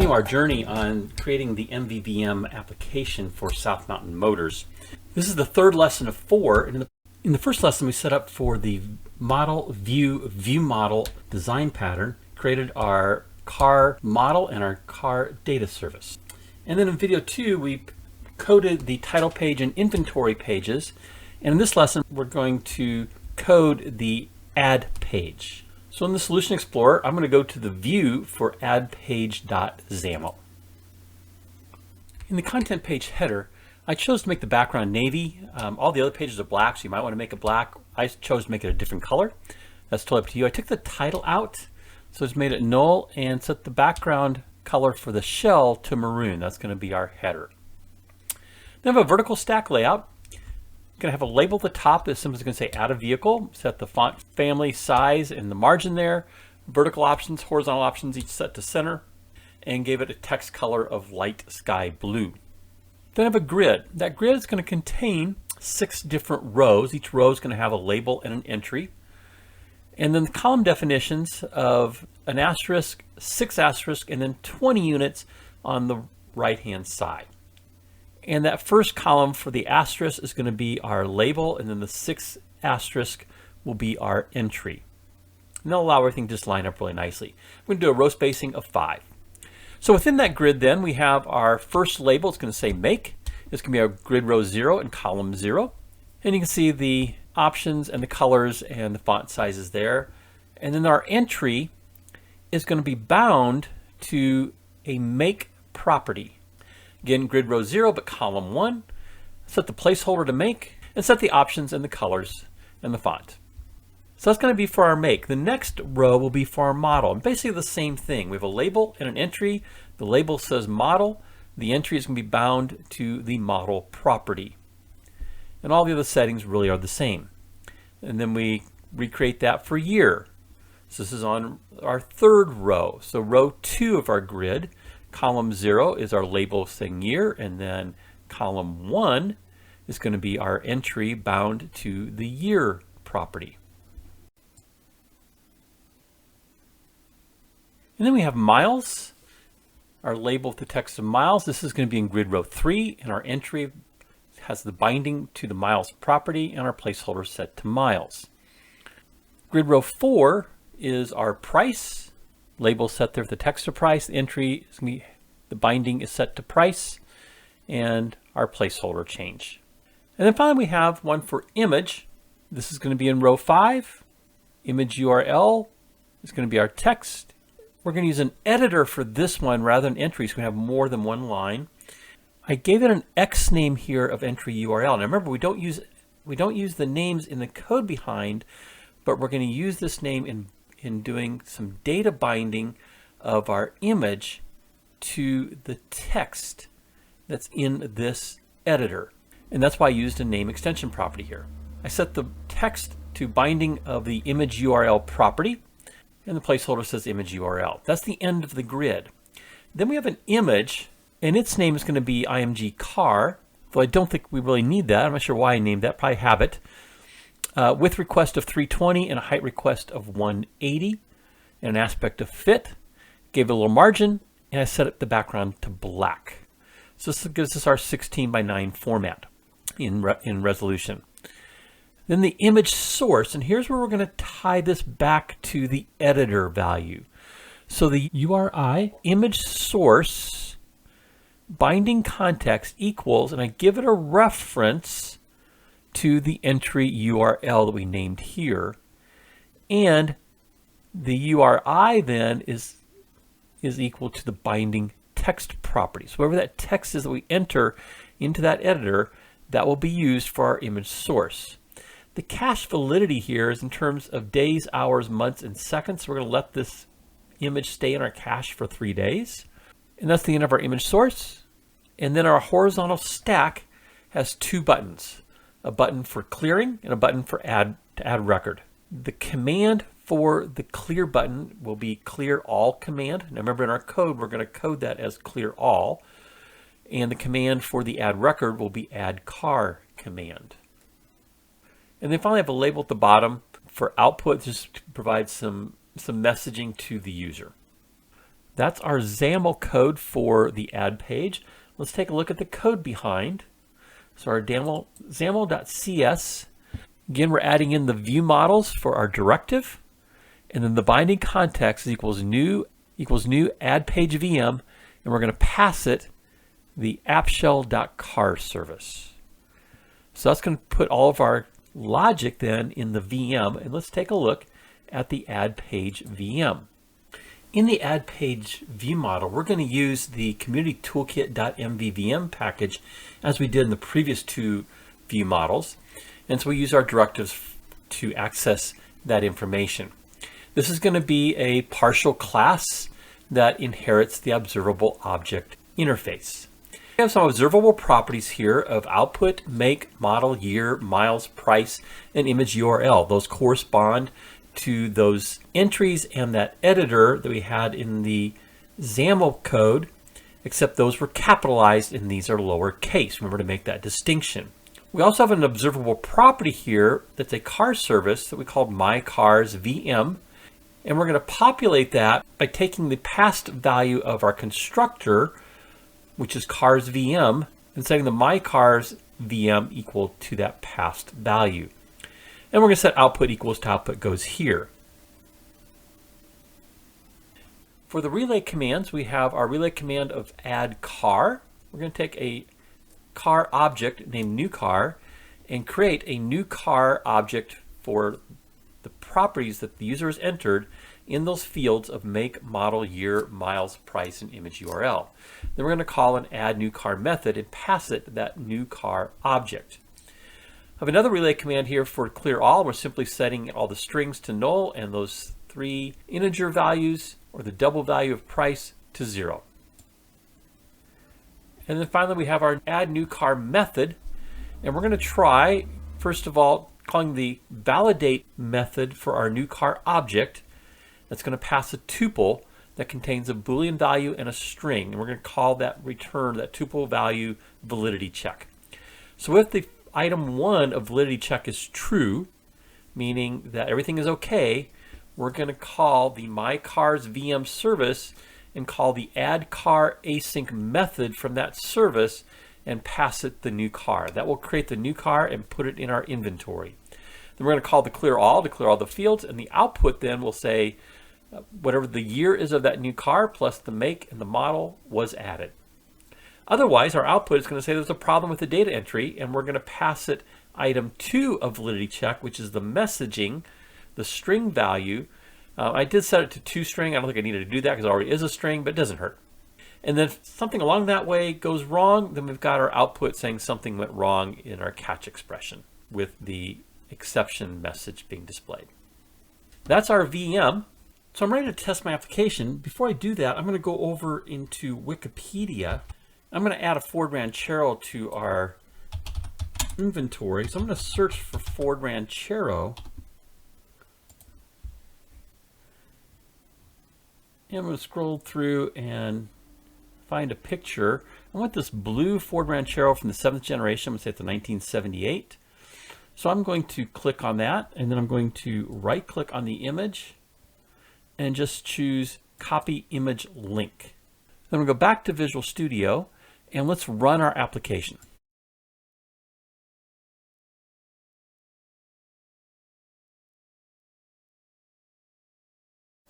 continue our journey on creating the MVVM application for South Mountain Motors. This is the third lesson of 4. And in the first lesson, we set up for the model view model design pattern, created our car model and our car data service. And then in video 2, we coded the title page and inventory pages. And in this lesson, we're going to code the add page. So in the Solution Explorer, I'm going to go to the view for AddPage.xaml. In the content page header, I chose to make the background navy. All the other pages are black, so you might want to make it black. I chose to make it a different color. That's totally up to you. I took the title out, so it's made it null, and set the background color for the shell to maroon. That's going to be our header. Then I have a vertical stack layout. Going to have a label at the top that simply is going to say add a vehicle. Set the font family, size, and the margin there. Vertical options, horizontal options, each set to center, and gave it a text color of light sky blue. Then I have a grid. That grid is going to contain 6 different rows. Each row is going to have a label and an entry. And then the column definitions of an asterisk, 6 asterisks, and then 20 units on the right-hand side. And that first column for the asterisk is going to be our label, and then the 6th asterisk will be our entry. And that'll allow everything to just line up really nicely. We're going to do a row spacing of 5. So within that grid then, we have our first label. It's going to say make. It's going to be our grid row 0 and column 0. And you can see the options and the colors and the font sizes there. And then our entry is going to be bound to a make property. Again, grid row 0, but column 1. Set the placeholder to make, and set the options and the colors and the font. So that's going to be for our make. The next row will be for our model. And basically the same thing. We have a label and an entry. The label says model. The entry is going to be bound to the model property. And all the other settings really are the same. And then we recreate that for year. So this is on our 3rd row. So row 2 of our grid. Column 0 is our label saying year, and then column 1 is going to be our entry bound to the year property. And then we have miles, our label with the text of miles. This is going to be in grid row 3, and our entry has the binding to the miles property, and our placeholder set to miles. Grid row 4 is our price. Label set there with the text of price. The entry is going to be, the binding is set to price, and our placeholder change. And then finally we have one for image. This is going to be in row 5. Image URL is going to be our text. We're going to use an editor for this one rather than entry, so we have more than one line. I gave it an X name here of entry URL. Now remember, we don't use the names in the code behind, but we're going to use this name in doing some data binding of our image to the text that's in this editor. And that's why I used a name extension property here. I set the text to binding of the image URL property, and the placeholder says image URL. That's the end of the grid. Then we have an image, and its name is going to be img car, though I don't think we really need that. I'm not sure why I named that, probably have it. Width request of 320 and a height request of 180 and an aspect of fit. Gave it a little margin, and I set up the background to black. So this gives us our 16:9 format in resolution. Then the image source, and here's where we're going to tie this back to the editor value. So the URI image source binding context equals, and I give it a reference to the entry URL that we named here, and the URI then is equal to the binding text property. So whatever that text is that we enter into that editor, that will be used for our image source. The cache validity here is in terms of days, hours, months, and seconds. So we're going to let this image stay in our cache for 3 days. And that's the end of our image source. And then our horizontal stack has 2 buttons. A button for clearing and a button for add record. The command for the clear button will be clear all command. Now remember, in our code we're going to code that as clear all, and the command for the add record will be add car command. And then finally I have a label at the bottom for output, just to provide some messaging to the user. That's our XAML code for the add page. Let's take a look at the code behind. So our XAML.cs, again, we're adding in the view models for our directive, and then the binding context equals new AddPage VM, and we're going to pass it the appshell.car service. So that's going to put all of our logic then in the VM, and let's take a look at the AddPage VM. In the AddPage ViewModel, we're going to use the community toolkit.mvvm package as we did in the previous two view models. And so we use our directives to access that information. This is going to be a partial class that inherits the observable object interface. We have some observable properties here of output, make, model, year, miles, price, and image URL. Those correspond to those entries and that editor that we had in the XAML code, except those were capitalized and these are lowercase. Remember to make that distinction. We also have an observable property here that's a car service that we called MyCarsVM, and we're going to populate that by taking the past value of our constructor, which is CarsVM, and setting the MyCarsVM equal to that past value. And we're going to set output equals to output goes here. For the relay commands, we have our relay command of add car. We're going to take a car object named new car and create a new car object for the properties that the user has entered in those fields of make, model, year, miles, price, and image URL. Then we're going to call an add new car method and pass it that new car object. I have another relay command here for clear all. We're simply setting all the strings to null and those 3 integer values or the double value of price to 0. And then finally we have our add new car method, and we're going to try first of all calling the validate method for our new car object. That's going to pass a tuple that contains a Boolean value and a string, and we're going to call that return that tuple value validity check. So if the item 1 of validity check is true, meaning that everything is okay, we're going to call the MyCarsVM service and call the addCarAsync method from that service and pass it the new car. That will create the new car and put it in our inventory. Then we're going to call the clear all to clear all the fields, and the output then will say whatever the year is of that new car plus the make and the model was added. Otherwise, our output is going to say there's a problem with the data entry, and we're going to pass it item 2 of validity check, which is the messaging, the string value. I did set it to 2string. I don't think I needed to do that because it already is a string, but it doesn't hurt. And then if something along that way goes wrong, then we've got our output saying something went wrong in our catch expression with the exception message being displayed. That's our VM. So I'm ready to test my application. Before I do that, I'm going to go over into Wikipedia. I'm going to add a Ford Ranchero to our inventory. So I'm going to search for Ford Ranchero. And I'm going to scroll through and find a picture. I want this blue Ford Ranchero from the 7th generation. I'm going to say it's a 1978. So I'm going to click on that, and then I'm going to right click on the image and just choose copy image link. Then we'll go back to Visual Studio and let's run our application.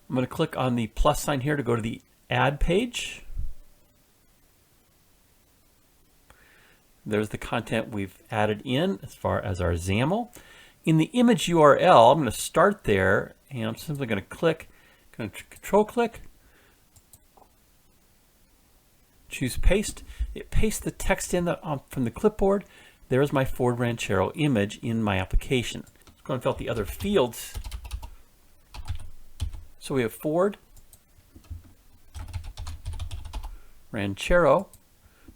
I'm going to click on the plus sign here to go to the add page. There's the content we've added in as far as our XAML. In the image URL, I'm going to start there, and I'm simply going to click, going to control click, choose paste. It pastes the text in from the clipboard. There's my Ford Ranchero image in my application. Let's go and fill out the other fields. So we have Ford Ranchero.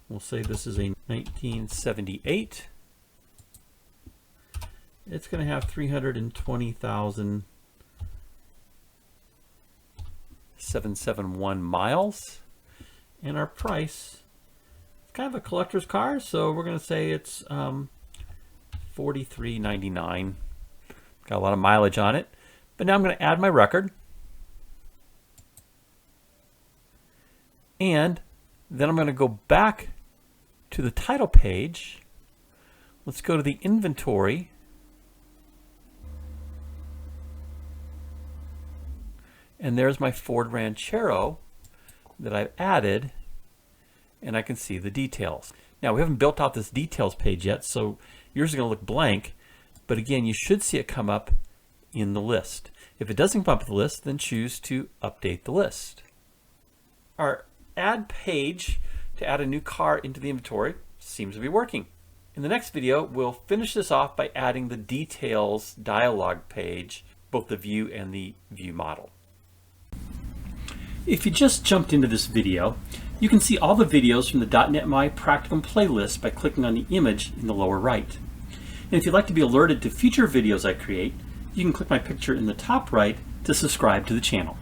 We'll say this is a 1978. It's going to have 320,771 miles. And our price, it's kind of a collector's car, so we're going to say it's $43.99. Got a lot of mileage on it. But now I'm going to add my record. And then I'm going to go back to the title page. Let's go to the inventory. And there's my Ford Ranchero that I've added, and I can see the details. Now, we haven't built out this details page yet, so yours is going to look blank, but again, you should see it come up in the list. If it doesn't come up in the list, then choose to update the list. Our add page to add a new car into the inventory seems to be working. In the next video, we'll finish this off by adding the details dialog page, both the view and the view model. If you just jumped into this video, you can see all the videos from the .NET MAUI Practicum playlist by clicking on the image in the lower right. And if you'd like to be alerted to future videos I create, you can click my picture in the top right to subscribe to the channel.